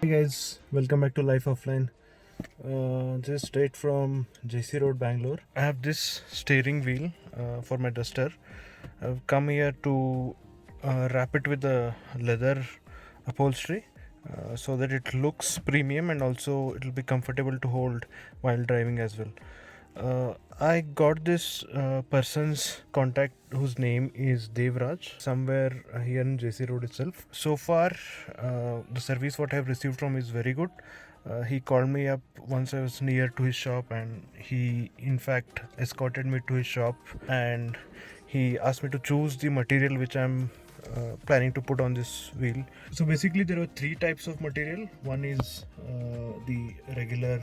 Hey guys, welcome back to Life Offline. Just straight from JC Road, Bangalore. I have this steering wheel for my Duster. I've come here to wrap it with the leather upholstery so that it looks premium and also it will be comfortable to hold while driving as well. I got this person's contact whose name is Devraj somewhere here in JC Road itself. So far, the service what I have received from is very good. He called me up once I was near to his shop and he in fact escorted me to his shop and he asked me to choose the material which I'm planning to put on this wheel. So basically there are three types of material. One is the regular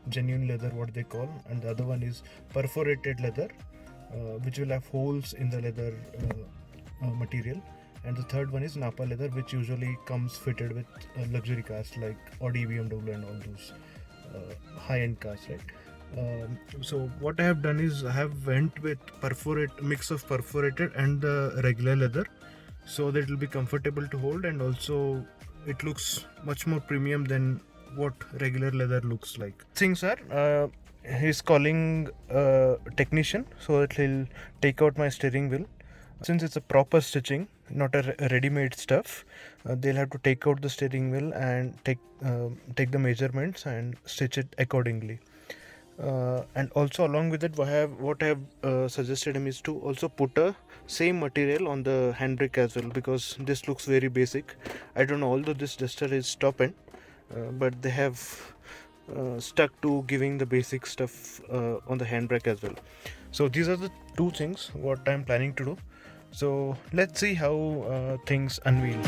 genuine leather what they call, and the other one is perforated leather which will have holes in the leather material, and the third one is Napa leather which usually comes fitted with luxury cars like Audi, BMW and all those high-end cars, right? So what I have done is I have went with mix of perforated and the regular leather so that it will be comfortable to hold and also it looks much more premium than what regular leather looks like. Things are he's calling a technician so that he'll take out my steering wheel. Since it's a proper stitching, not a ready-made stuff, they'll have to take out the steering wheel and take the measurements and stitch it accordingly. And also along with it, what I have suggested him is to also put a same material on the handbrake as well, because this looks very basic. I don't know, although this Duster is top end, but they have stuck to giving the basic stuff on the handbrake as well. So these are the two things what I'm planning to do. So let's see how things unveil.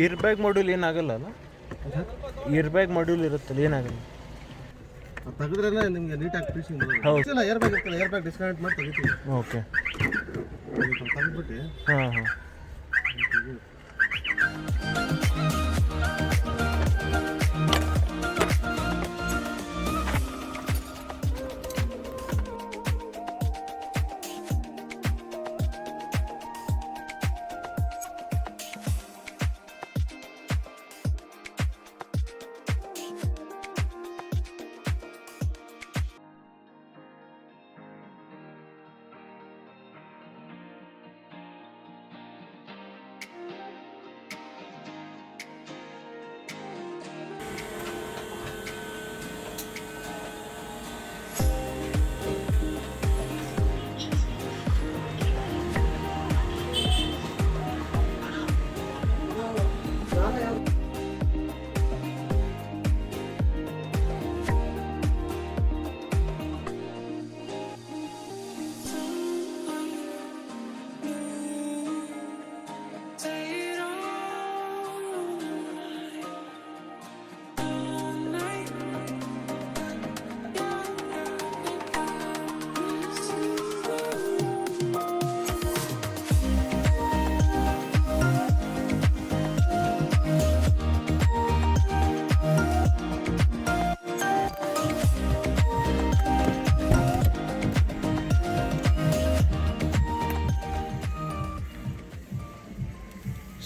Air bag module ಏನಾಗಲ್ಲ ಅಲ್ಲ, air bag module ಇರುತ್ತಲ್ಲ ಏನಾಗಲ್ಲ ತೆಗೆದ್ರೆ ನಿಮಗೆ ನೀಟಾಗಿ finishing ಬರೋದು. ಹೌದು. ಇಲ್ಲ ಏರ್ ಬ್ಯಾಗ್ ಇರ್ತಲ್ಲ, ಏರ್ ಬ್ಯಾಗ್ ಡಿಸ್ಕನೆಕ್ಟ್ ಮಾಡಿ ತೆಗಿತೀವಿ. ಓಕೆ. ತೆಗೆದ್ಬಿಟ್ಟು ಹಾಂ ಹಾಂ.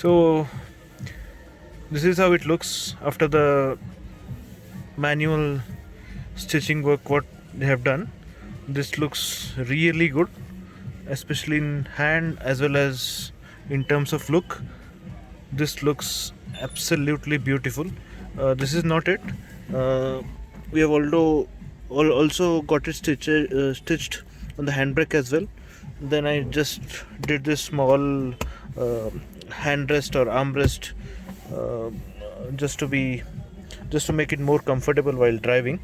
So this is how it looks after the manual stitching work what they have done. This looks really good, especially in hand as well as in terms of look. This looks absolutely beautiful. This is not it. We have also got it stitched on the handbrake as well. Then I just did this small handrest or armrest just to make it more comfortable while driving.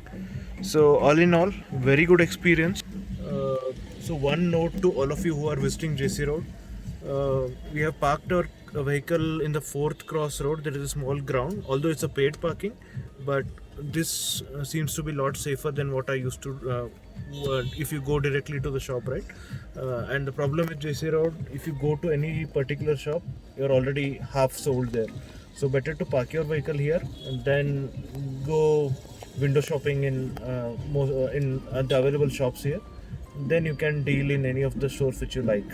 So all in all, very good experience. So one note to all of you who are visiting JC Road, we have parked our vehicle in the 4th cross road. There is a small ground, although it's a paid parking, but this seems to be a lot safer than what I used to if you go directly to the shop, right? And the problem with JC Road, if you go to any particular shop, you're already half sold there. So better to park your vehicle here and then go window shopping in the available shops here. then you can deal in any of the stores which you like.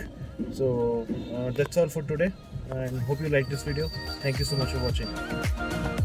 So that's all for today, and hope you like this video. Thank you so much for watching.